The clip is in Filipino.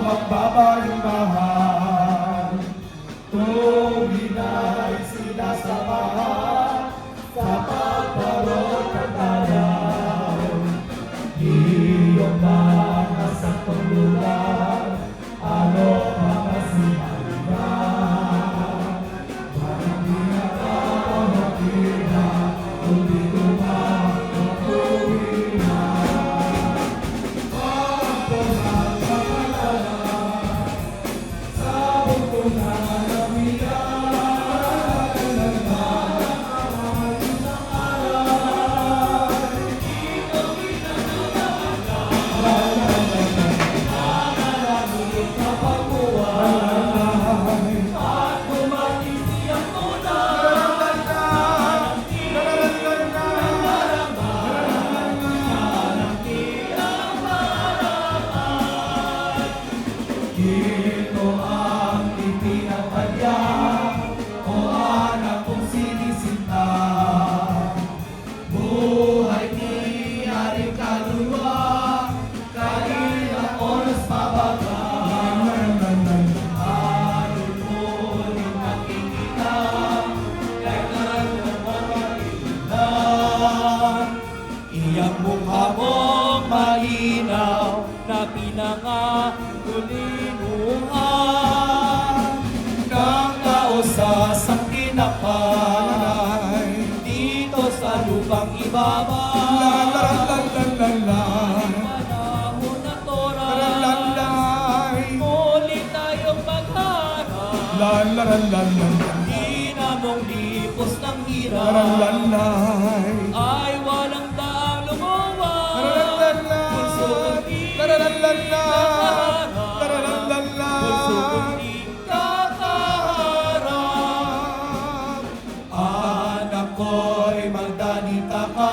magbabayong mahal. Tuminay sila sa mahal, sa pagparot ng araw. Iyong mga saktong lugar, ano mga sinalina. Parang di nakakahakina, kundi tumakatuwi na. Pagpunang kamalala, sa bukong nalamihan. Ito ang ipinapalya, o anak kong sinisinta. Buhay ni Aring Kaluluwa, kahit ang oras mabaga. Ayaw mo rin makikita, kahit ang mapag-ilan. Iyang mukha mong malinaw na pinangagulinuhan ng kausas ang tinapay dito sa lupang ibaba. Panahon na toray, muli tayong magharap. Di na mong lipos ng hirap ay walang daang lumuwag. Puso kundi kakaharap. Anak ko'y magdanita ka,